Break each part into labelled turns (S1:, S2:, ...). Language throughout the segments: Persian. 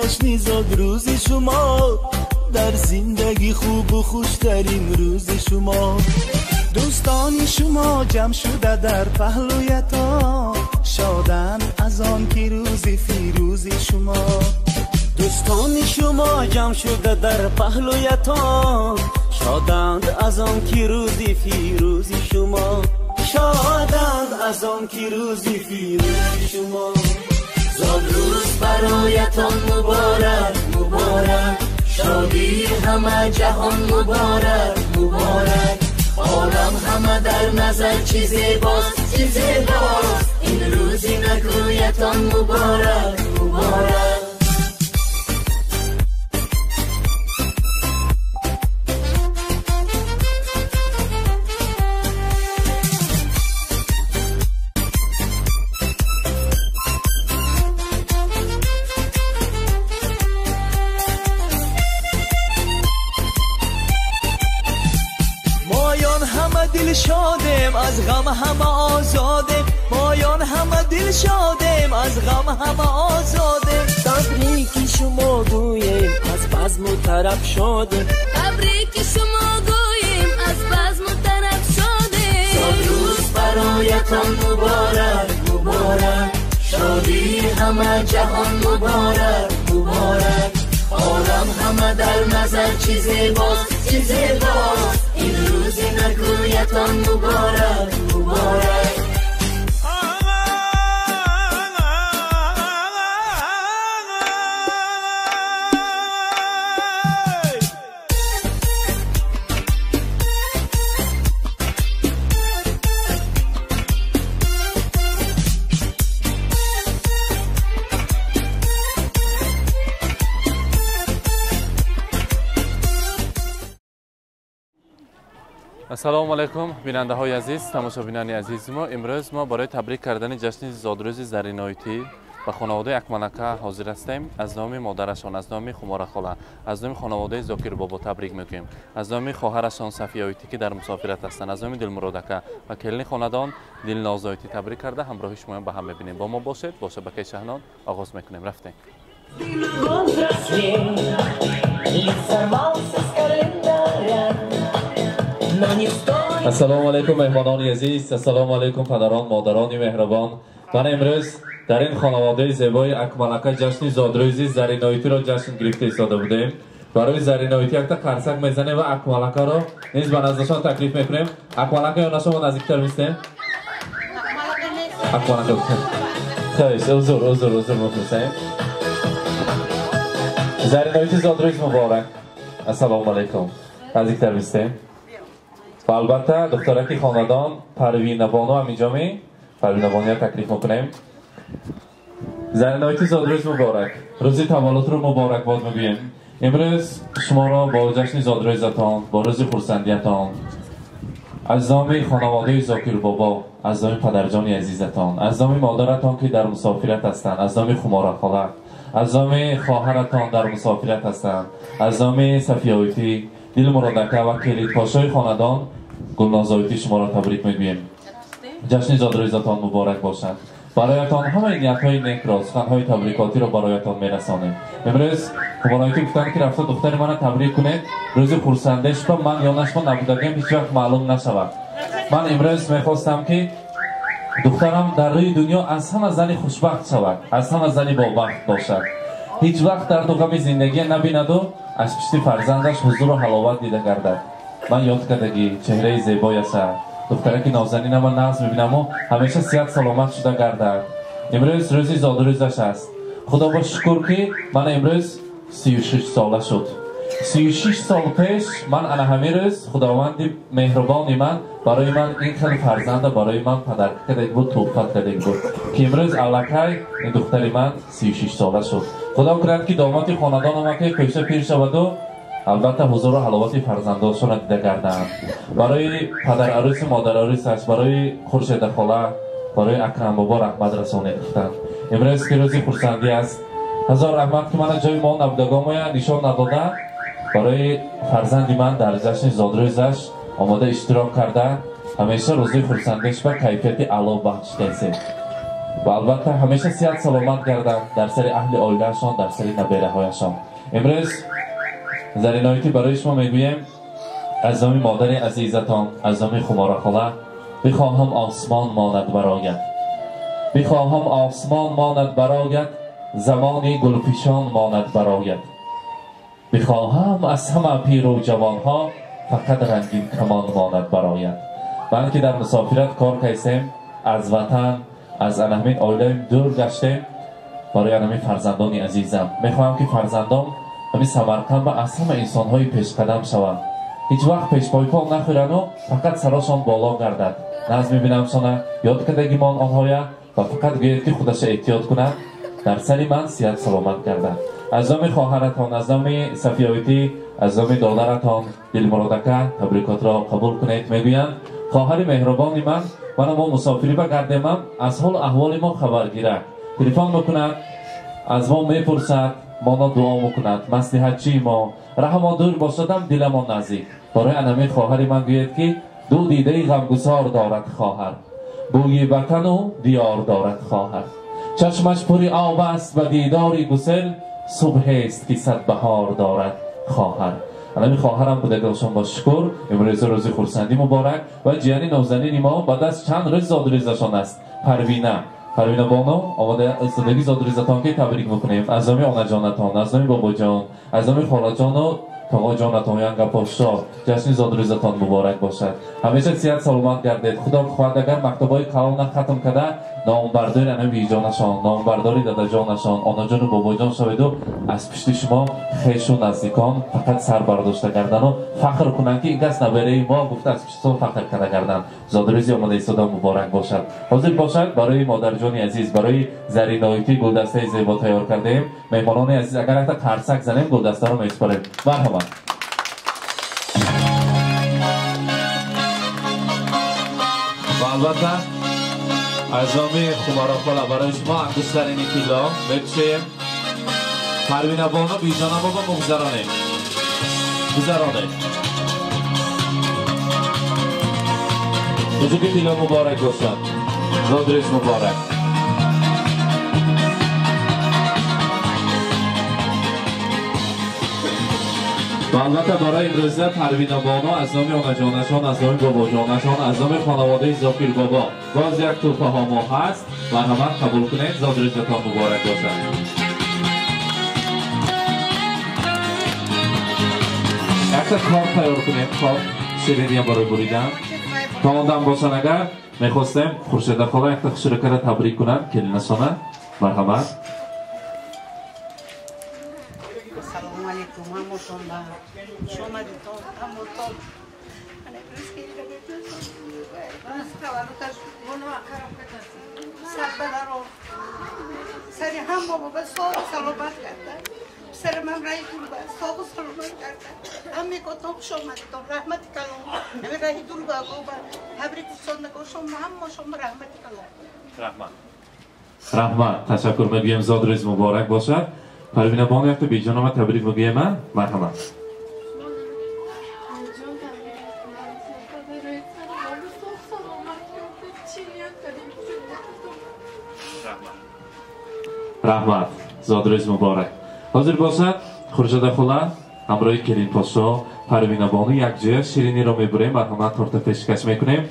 S1: جشن زاد روز شما، در زندگی خوب و خوشترین روز شما. دوستان شما جمع شده در پهلویتان، شادن از آن که روز فیروز شما. دوستان شما جمع شده در پهلویتان، شادند از آن که روز فیروز شما. شادند از آن که روز فیروز شما. زاد روز برایتان مبارک مبارک، شادی همه جهان مبارک مبارک. عالم همه در نظر چی زیباست چی زیباست، این روزی نگویتان مبارک مبارک. دل شادم از غم همه آزادم، مایان همه دل شادم از غم همه آزادم. تبریک شما گویم از بزم و طرب شادم، تبریک شما گویم از بزم و طرب شادم. زاد روز برایتان مبارک مبارک، شادی همه جهان مبارک مبارک. عالم همه در نظر چی زیباست چی زیباست، این روزی نگویتان مبارک مبارک.
S2: السلام علیکم بیننده های عزیز، تماشابینان عزیز ما. امروز ما برای تبریک کردن جشن زادروز زرین آیتی و خانواده اکملکه حاضر هستیم. از نام مادرشان، از نام خماره خاله، از نام خانواده زاکر بابا تبریک میگویم. از نام خواهرشان صفیه آیتی که در مسافرت هستند، از نام دلمرادکه و کلین خاندان دلناز آیتی تبریک کرده همراه شما به هم ببینیم. با ما باشید. با شبکه شهنان آغاز میکنیم. رفتیم. السلام علیکم مهمانان عزیز، السلام علیکم پدران مادران مهربان. من امروز در این خانواده زیبای اکملکه جشن زادروزی زرین آیتی را جشن گرفته ایستاده بودیم. برای زرین آیتی یک تا قرصک میزنیم و اکملکه را نیز به نزدشان تکلیف میکنیم. اکملکه یا نشما نزدیکتر میستیم؟ اکملکه خیش حضور میپرسیم. زرین آیتی زادروز مبارک. السلام علیکم. نزدیکتر میستیم؟ و البته دخترک خاندان پروین بانو هم اینجا پروین بانی را تکلیف میکنیم. زرین آیتی زادروز مبارک. روزی تولد رو مبارک باد میگوییم. امروز شما را با جشن زادروزتان، با روز خرسندیتان، از نام خانواده زاکر بابا، از نام پدرجان عزیزتان، از نام مادرتان که در مسافرت هستند، از نام خماره خاله، از نام خواهرتان در مسافرت هستند، از نام صفیه آیتی دلمرادکه و کلید پاشای خاندان گلناز آیتی شما را تبریک میگوییم. جشن زادروزتان مبارک باشد. برایتان همه نیت‌های نیک را، سخن‌های تبریکاتی را برایتان میرسانیم. امروز خماره آیتی گفتن که رفته دختر من تبریک کنید، روز خرسندیش با من یا نشما نبودگیم هیچ وقت معلوم نشود. من امروز میخواستم که دخترم در روی دنیا از همه زنی خوشبخت شود، از همه زنی باوقت باشد، هیچ وقت درد و غم زندگی نبیند و از پشت فرزندش حضور و حلاوت دیده گردد. من یاد کردگی چهره زیبای است. دخترک نازنین من ناز میبینم و همیشه صحت سلامت شده گردد. امروز روزی زادروزش است. خدا با شکر که من امروز 36 ساله شد. 36 سال پیش من انا همین روز خداوند مهربان من برای من این خیلی فرزند برای من پدر کرده بود، توفیق کرده بود که امروز الکی این دختر من 36 ساله شد. خدا کرد که داماد خاندان ما که پیش پیر شود و البته حضور و حلاوت فرزندانشون را دیده گردند. برای پدر عروس مادر عروسش، برای خورشید خاله، برای اکرم بابا رحمت رسانه گفتند. امروز که روزی خرسندی است، هزار رحمت که من جای ما نبودگام نشان نداده برای فرزندی من در جشن زادروزش آماده اشتراک کرده. همیشه روزی خرسندیش و کیفیت علا بخش کسی. و البته همیشه صحت سلامت گردند در سر اهل عائله‌شان، در سر نبیره‌هایشان. امروز زرینایتی برای شما میگویم از نام مادر عزیزتان، از نام خمار خاله، بخواهم آسمان ماند برآید، بخواهم آسمان ماند برآید، زمانی گلپیشان ماند برآید، بخواهم از همه پیر و جوانها فقط رنگین کمان ماند برآید. من که در مسافرت کار کردم، از وطن، از همین عائله دور گشتم برای همین فرزندان عزیزم. میخواهم که فرزندان همین سمرقند از همه انسان‌های پیشقدم شوند، هیچ وقت پیش پای پا نخورند و فقط سرشان بالا گردد. ناز میبینمشان یاد کردگیمان آنهایا و فقط گوید که خودش احتیاط کنند در سر من صحت سلامت گردد. از نام خواهرتان، از نام صفیایتی، از نام دادرتان دلمرادکه تبریکات را قبول کنید. میگویند خواهر مهربان من ما مسافری بگردیم، از حال احوال ما خبر گیرد، تلفن میکند، از ما میپرسد، ما دعا میکند، مصلحت چی ما راه ما دور باشدم دل ما نزدیک. برای انمی خواهر من گوید که دو دیده غمگسار دارد خواهر، بوی وطن و دیار دارد خواهر، چشمش پری آب است و دیداری گسل، صبح است که صد بهار دارد خواهر. انمی خواهرم بودگاشان با شکر امروز روز خورسندی مبارک و جیانی نوزنین ما بعد از چند روز زادروزشان است. پروینه بانو آماده استادگی زادروزتان که تبریک میکنیم. از نام آنا جانتان، از نام بابا جان، از نام خاله جان و تاقا جانتان ینگا پاشا جشن زادروزتان مبارک باشد. همیشه صحت سلامت گردید. خدا بخواهد اگر مکتبای کلان ختم کرده نامبرداری انمی جانشان، نامبرداری دادا جانشان، آنا جان و بابا جان شوید و از پشت شما خویش و نزدیکان فقط سر برداشته گردن و فخر کنند که این کس نبره ما گفته از پشت فخر کرده گردن. زادروزی آماده ایستاده مبارک باشد. حاضر باشد برای مادر جان عزیز، برای زرینایتی گلدسته زیبا تیار کردیم. مهمانان عزیز اگر حتی قرصک زنیم گلدسته رو میسپاریم. مرحبا. و البته از نام خمارخاله برای شما انگشترین طلا بکشیم. پروینه بانو بیجانه بابا مگذرانه بزرگی طلا مبارک باشد. زادروز مبارک. و البته برای امروزه پروینه بانو از نام آنا جانشان، از نام بابا جانشان، از نام خانواده زاکر بابا باز یک توفه ها ما هست. مرحمت قبول کنید. زادروزتان مبارک باشد. یک کارت تیار کنید، کارت شیرینی برای بریدن تا آندم باشن. اگر میخواستیم خورشید خاله یک شرکت را تبریک کنند کلینشانه. مرحمت.
S3: سلام علیکم همتون با شما دیتون همتون من امروز که بس تولدش منو اکرم کردن سر بدارو سری هم بابا بس سلامت کردن سر من رای دور با ساق سلامت کردن همه کتاب شما دیتون رحمت کلام همه رای دور با بابا تبریک سندگو شما رحمت کلام
S2: رحمت. تشکر میگویم. زادروز مبارک باشد. پروینه بانو یک تو بیجانه تبریک میگویم. مرحمت. رحمت. زادروز مبارک. حاضر باشد خورشید خاله همراه کلین پاشا پروینه بانو یک جای شیرینی را میبریم. مرحمت. تورت پیشکش میکنیم.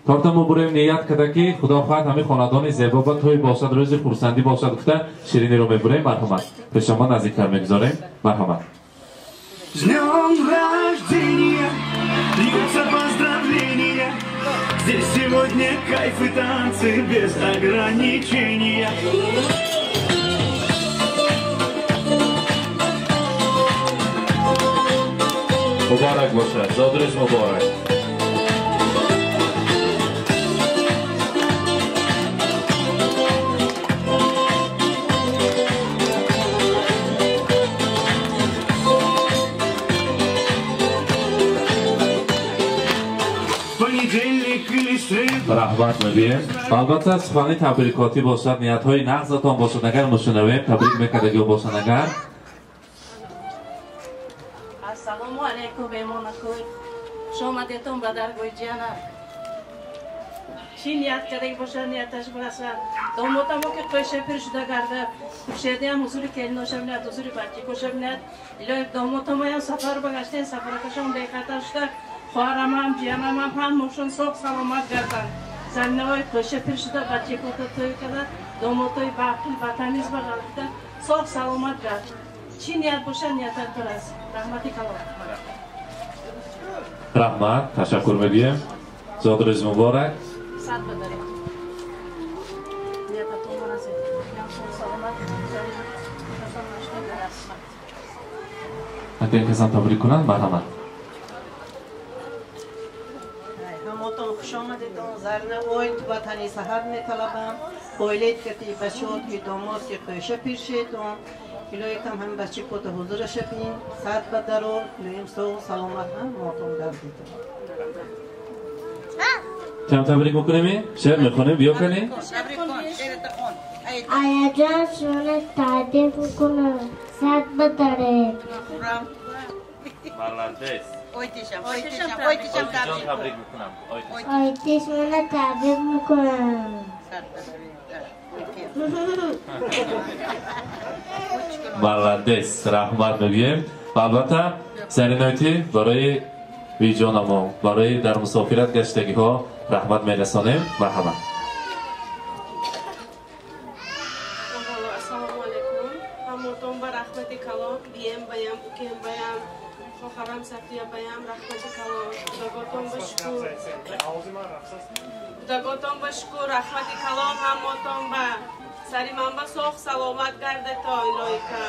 S2: تورت میبریم. نیت کرده که خدا خواهد همین خاندان زیبا با توی باشد، روز خورسندی باشد گفته شیرینی رو میبریم. مرحمت. به شما نزدیکتر میگذاریم. مرحمت.
S1: С днем рождения льются поздравления. Здесь сегодня кайф и танцы без ограничения.
S2: مبارک باشد. زادروز مبارک. رحمت میگویم. البته سخنی تبریکاتی باشد، نیت های نغزتان باشد. اگر مشنویم تبریک میکردگی باشد. اگر
S4: السلام علیکم ایمان خوب شما دیتون به درگوی جانم چی نیت کرده باشه نیتش برسد دامادم که قشه پر شده کرده خوشیدی هم حضور کلی نوشه بینید حضور بچه کشه بینید الهی دامادم هم سفر بگشتین سفر کشم بیخطر شده خواهرم هم جیانم هم موشون ساق سلامت گردن زمینه های قشه پر شده بچه کده توی کرده دامادای باقی وطنیز بگرده ساق سلامت گرد چی نیت باشه نیتت برست رحمتی کلام
S2: رحمت تشکر میگیم زاد روز مبارک
S4: سات بداریم نیتتون برسید سلامت
S2: اگر کسان تبریک کنند مرحمت
S3: همتون خوش آمدیدون زرنه اوید وطنی سهر میطلبم اویلید کتی بچه‌ها که داماد که قیشه پیرشیدون الهی کم هم بچه کت حضور شپین سات بدارون الهیم سو سلامت هم موتون گردیدون
S2: کم تبریک میکنیم شعر میخونیم بیا کنیم
S5: آیا جان شونه تعریف کنم سات بداره
S2: مالدیس
S3: اویتیشم
S2: تبریک میکنم
S5: آیتیش منه تعریف میکنم
S2: مالدیس رحمت میگیم و البته سرینایتی برای ویجانمو برای در مسافرت گشتگی ها رحمت میرسانیم مرحبا
S4: السلام علیکم همتون با رحمت کلام بیم بیام بکیم بیام خواهرم سفتیه بیام رحمت کلام دگاتون بشکر رحمت کلام همتون با سری من با سوخ سلامت گرده تا الهی که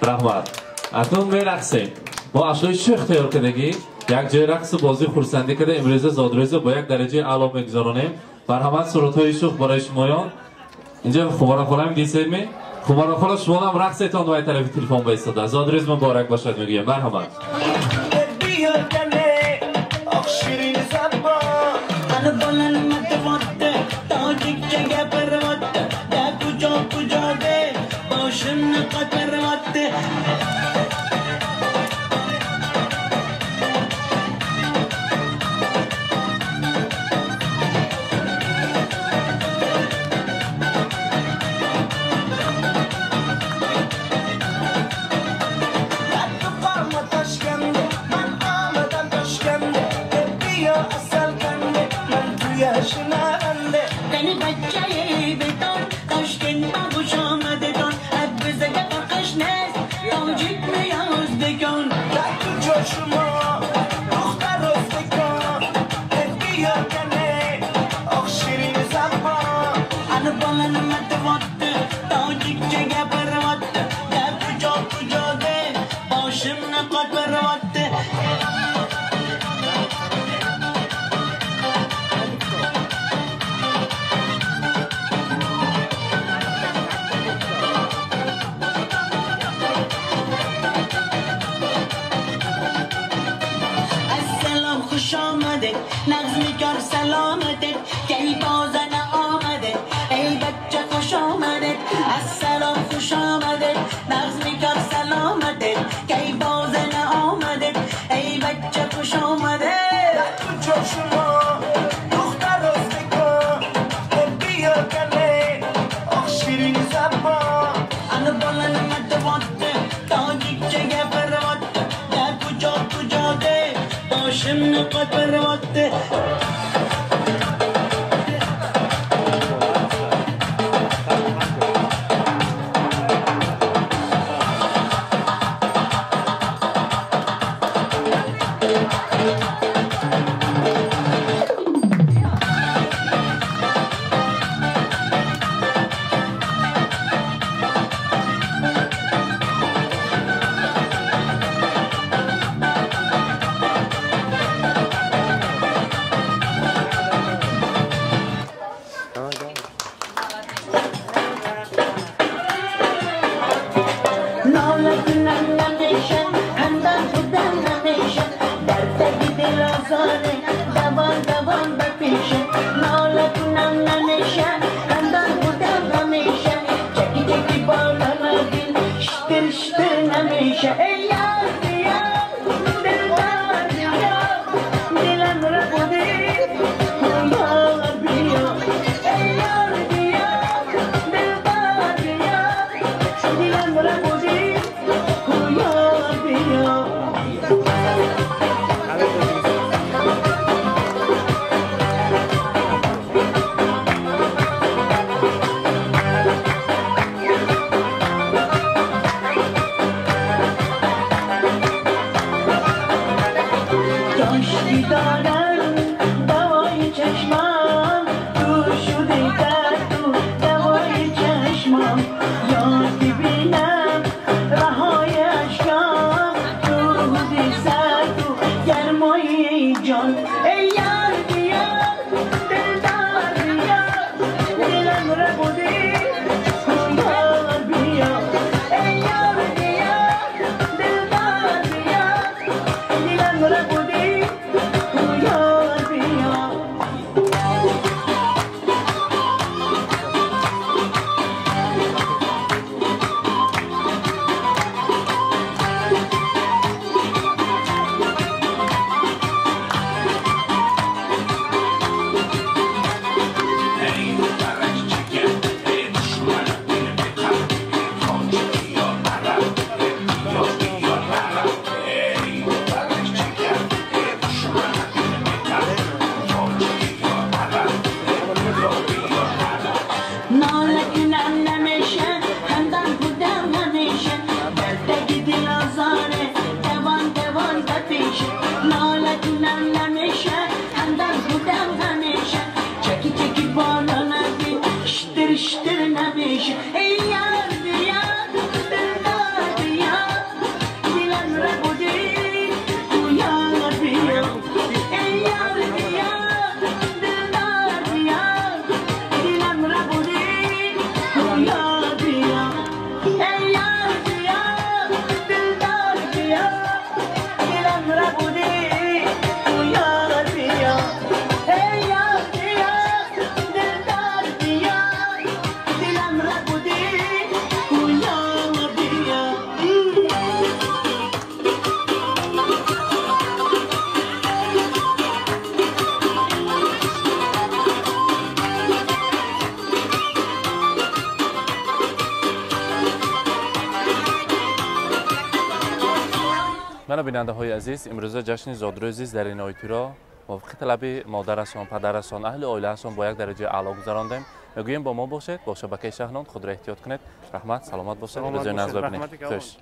S2: رحمت اتون میرقصیم ما اشیای چه اختیار کردگی یک جای رقص بازی خورسندی کرده امروز زادروز با یک درجه اعلی میگذارانیم مرحمت صورتهای شوخ برای شمایان اینجا خمارا خورم دیسه می خمارا خورا شما هم رقصتان و طرف تلفن بایستاده زادروز مبارک باشد میگیم مرحمت
S5: Ey yar, dil var, dil
S2: من بیننده های عزیز امروز جشن زادروزی در این آیتورا موافق طلب مادرشان، پدرشان، اهل عائله‌شان با یک درجه اعلی گذراندیم. میگویم با ما باشید، با شبکه شهرنامه خود را احتیاط کنید. رحمت، سلامت باشید. روز ناز ببینید. خوش.